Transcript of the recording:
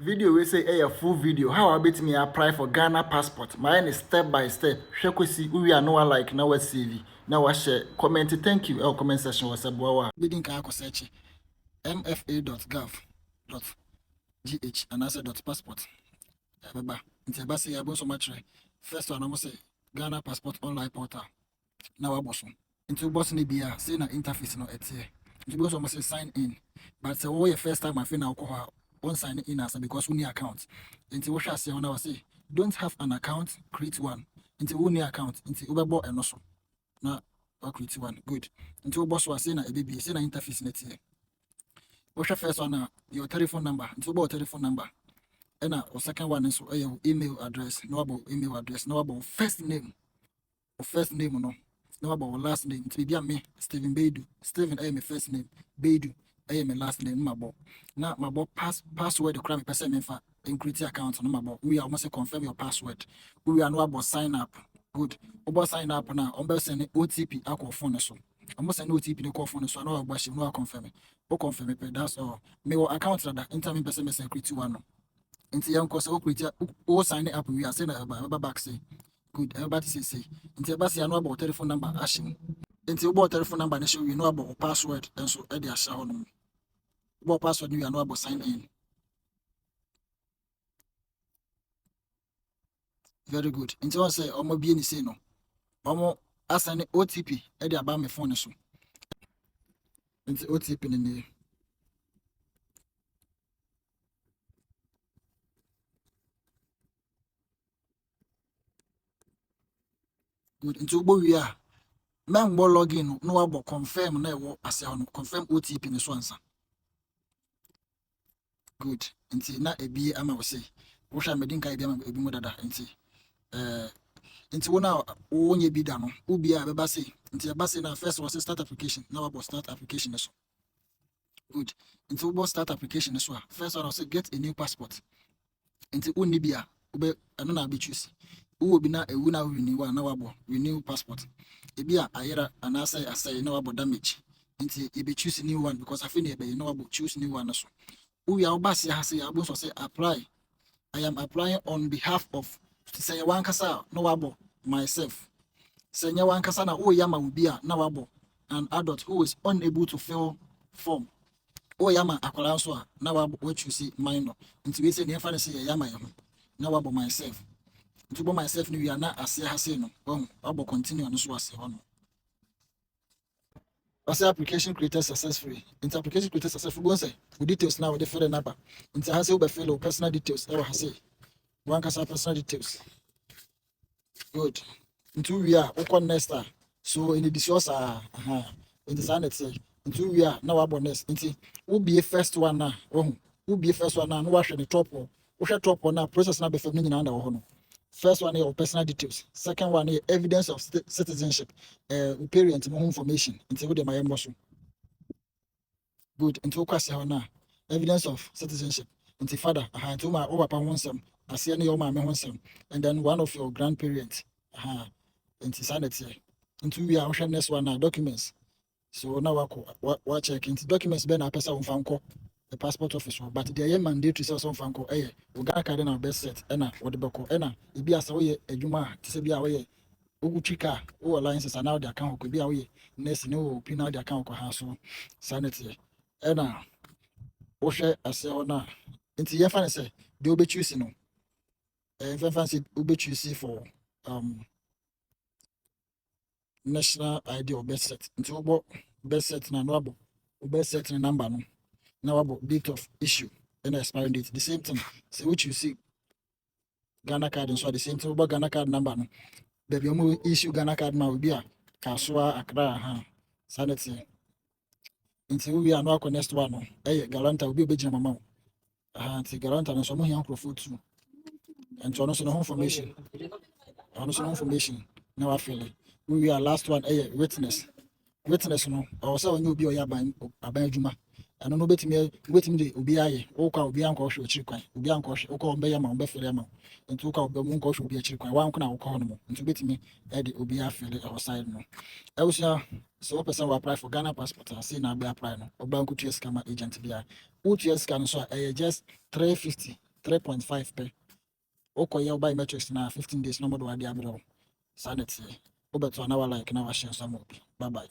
video we say a full video how I bet me apply for Ghana passport. Mine is step by step. Hwekwesi we are no like na we save. Na we share comment thank you. Our comment section was aboa. Bidding ka search mfa.gov.gh and answer .passport. Baba. Nti ba say abo so much. First one I say Ghana passport online portal. Na wa boso. Nti boss ni bia say na interface no etie. Nti boss almost say sign in. But say your first time I feel na alcohol. One sign in as because we need account. Until we shall say when I say don't have an account, create one. Until we need account, until we bought and also. Now create one. Good. Until boss was saying a baby, saying an interface net here. We shall first one your telephone number, until about telephone number. And our second one is your email address, no about email address, no about first name. Or first name no. No about last name. It be me, Stephen Beidou. Stephen I am my first name. Beidou. I am my last name, Mabo. Now, Mabo password, the crime person mefa encrypted account, no Mabo. We are almost confirm your password. We are no about sign up. Good. About sign up now. I'm send OTP. I call phone so. I'm send OTP. The call phone so. I know about she no confirm it. O confirm it. That's all. Me your account that internet person message encrypted one. Into young course o create o sign up. We are saying about back say. Good. Everybody say. Into everybody I know about telephone number. Ashing. Into about telephone number. They show you know about password and so. Eddie Asha what password you are not about sign in. Very good. Until I say omo be any say no. Omo assign OTP e about my phone so. Into OTP in good. Into we are man go login no about confirm na wo ase no confirm OTP ne so ansa. Good. Into na ebi ama we say. Wo sha medin kai bi ama ebi mo dada into Nti wona wonye bi da no ubi a beba say nti eba say na first was start application now about start application so good nti wo start application so first one was get a new passport nti wonni bi a ube eno na be choose wo bi na ewu na renew na wabo renew passport ebi a ayera ana say na wabo damage nti e be choose new one because afi na e be na wabo choose new one so we are obase ha say abo so say apply. I am applying on behalf of say one kasa no wabo myself. Say one kasa na yama ubia na wabo an adult who is unable to fill form. Yama akwala so na wabo what you see minor. Nti we say nefa say yama yam na wabo myself. Nti bo myself ni we are na ase ha say no. Wabo continue on so ase hono. Ase application created successfully. Into application created successfully. Go say with details now with the fill number. Into ha say we fill personal details. E wa say one kasa personal details. Good. Into we are next star. So in the discuss in the sign it say into we are now about next. Into who be a first one now. Who be a first one now? No wash the top one. Wash the top one now. Process now be feminine under one. First one your personal details. Second one here evidence of citizenship. Parent more information. Into who they my emotion. Good. Into question now. Evidence of citizenship. Into father. Into my over upon one some. I see any of my men and then one of your grandparents. Into sanity. Into we are next one now documents. So now we check into documents. Ben a person on fanko the passport office, but the mandatory says on fanko. We got card na best set. What the bako. It be as a juma to say be away. Chika or alliances are now the account could be away. Next no pin out the account so sanity. Oshe as now. Into your fan say they'll be choosing. Fancy ube choose for national ID or best set. Into about best set na no best set na number no. Now about date of issue and expiry date. The same thing. So which you see Ghana card and so the same thing about Ghana card number no. Baby you issue Ghana card now will be a Kaswa Accra sanity. Until we are now next one no. Garanta will be a mama. Anti Garanta and some here for too. And to know information. Information. Now I feel it. We are last one. Witness. Witness no. I say when you be aban juma. I don't know waiting the ubi oka ubi anko show chikwan. Ubi anko oka ombe yama ombe fere yama. Nti oka ubi munko show ubi chikwan. Wa anko na oka no mo. Nti betimi the ubi afele outside no. I was so person will apply for Ghana passport and say na be apply no. Oba nko 2 years kama agent bia. 2 years can so just 350 3.5 pɛ wokɔyɛ wo biometrics na 15 days na ɔmode wade abrɛ wo saa ne teɛ wobɛto a na wa like na wahyɛ nsa ma obi bye bye